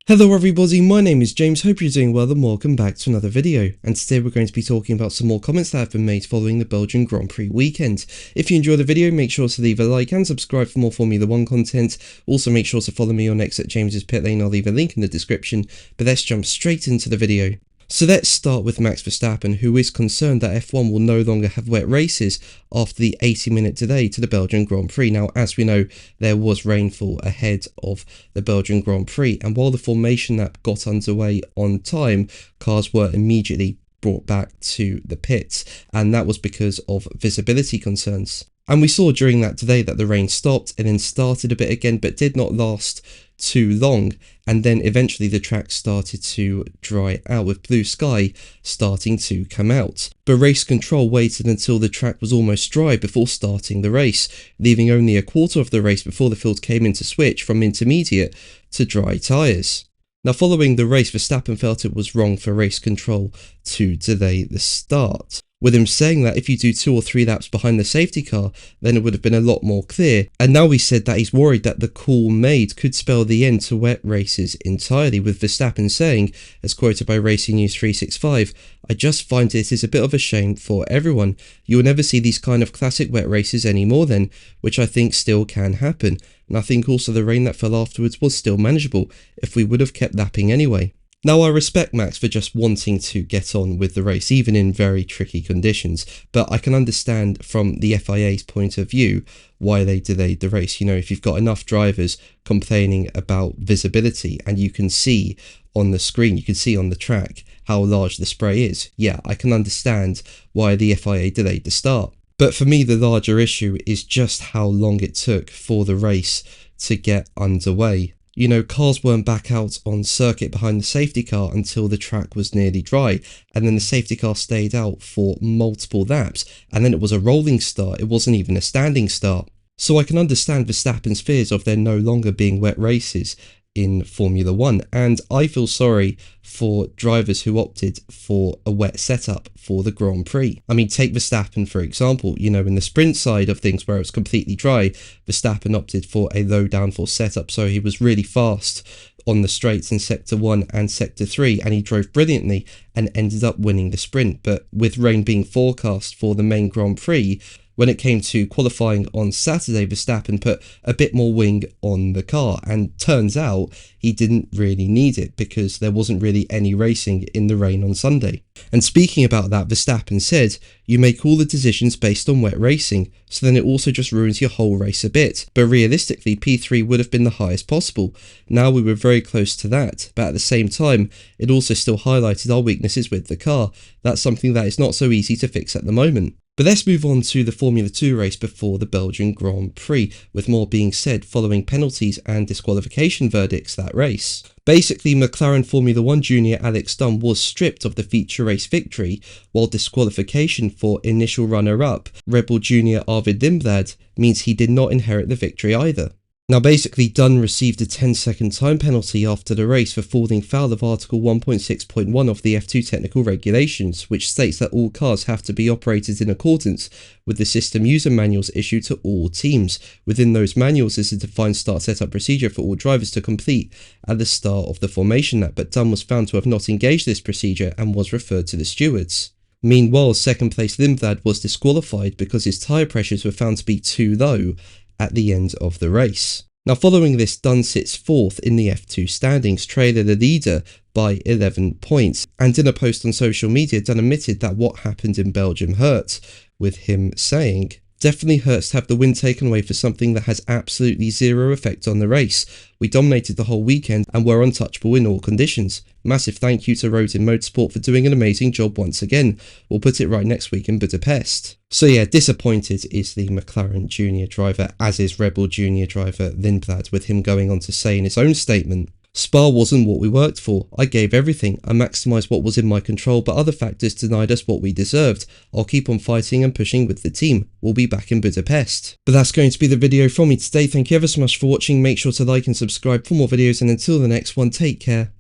Hello everybody, my name is James, hope you're doing well and welcome back to another video, and today we're going to be talking about some more comments that have been made following the Belgian Grand Prix weekend. If you enjoyed the video, make sure to leave a like and subscribe for more Formula 1 content. Also make sure to follow me on X at James's Pit Lane, I'll leave a link in the description, but let's jump straight into the video. So let's start with Max Verstappen, who is concerned that F1 will no longer have wet races after the 80-minute delay to the Belgian Grand Prix. Now, as we know, there was rainfall ahead of the Belgian Grand Prix, and while the formation lap got underway on time, cars were immediately brought back to the pits, and that was because of visibility concerns. And we saw during that delay that the rain stopped and then started a bit again, but did not last too long, and then eventually the track started to dry out with blue sky starting to come out. But race control waited until the track was almost dry before starting the race, leaving only a quarter of the race before the field came in to switch from intermediate to dry tyres. Now, following the race, Verstappen felt it was wrong for race control to delay the start, with him saying that if you do 2 or 3 laps behind the safety car, then it would have been a lot more clear. And now he said that he's worried that the call made could spell the end to wet races entirely, with Verstappen saying, as quoted by Racing News 365, "I just find it is a bit of a shame for everyone. You will never see these kind of classic wet races anymore then, which I think still can happen. And I think also the rain that fell afterwards was still manageable if we would have kept lapping anyway." Now, I respect Max for just wanting to get on with the race, even in very tricky conditions, but I can understand from the FIA's point of view why they delayed the race. You know, if you've got enough drivers complaining about visibility and you can see on the screen, you can see on the track how large the spray is, yeah, I can understand why the FIA delayed the start. But for me, the larger issue is just how long it took for the race to get underway. You know, cars weren't back out on circuit behind the safety car until the track was nearly dry, and then the safety car stayed out for multiple laps, and then it was a rolling start, it wasn't even a standing start. So I can understand Verstappen's fears of there no longer being wet races in Formula 1, and I feel sorry for drivers who opted for a wet setup for the Grand Prix. I mean, take Verstappen for example. You know, in the sprint side of things where it was completely dry, Verstappen opted for a low downforce setup, so he was really fast on the straights in Sector 1 and Sector 3, and he drove brilliantly and ended up winning the sprint. But with rain being forecast for the main Grand Prix, when it came to qualifying on Saturday, Verstappen put a bit more wing on the car, and turns out he didn't really need it because there wasn't really any racing in the rain on Sunday. And speaking about that, Verstappen said, "You make all the decisions based on wet racing, so then it also just ruins your whole race a bit. But realistically, P3 would have been the highest possible. Now we were very close to that, but at the same time, it also still highlighted our weaknesses with the car. That's something that is not so easy to fix at the moment." But let's move on to the Formula 2 race before the Belgian Grand Prix, with more being said following penalties and disqualification verdicts that race. Basically, McLaren Formula 1 junior Alex Dunn was stripped of the feature race victory, while disqualification for initial runner-up Red Bull junior Arvid Lindblad means he did not inherit the victory either. Now basically, Dunn received a 10-second time penalty after the race for falling foul of Article 1.6.1 of the F2 technical regulations, which states that all cars have to be operated in accordance with the system user manuals issued to all teams. Within those manuals is a defined start setup procedure for all drivers to complete at the start of the formation lap, but Dunn was found to have not engaged this procedure and was referred to the stewards. Meanwhile, second place Lindblad was disqualified because his tyre pressures were found to be too low at the end of the race. Now following this, Dunn sits 4th in the F2 standings, trailing the leader by 11 points, and in a post on social media, Dunn admitted that what happened in Belgium hurt, with him saying, "Definitely hurts to have the win taken away for something that has absolutely zero effect on the race. We dominated the whole weekend and were untouchable in all conditions. Massive thank you to Road in Motorsport for doing an amazing job once again. We'll put it right next week in Budapest." So yeah, disappointed is the McLaren junior driver, as is Red Bull junior driver Lindblad, with him going on to say in his own statement, "Spa wasn't what we worked for. I gave everything. I maximised what was in my control, but other factors denied us what we deserved. I'll keep on fighting and pushing with the team. We'll be back in Budapest." But that's going to be the video from me today. Thank you ever so much for watching. Make sure to like and subscribe for more videos, and until the next one, take care.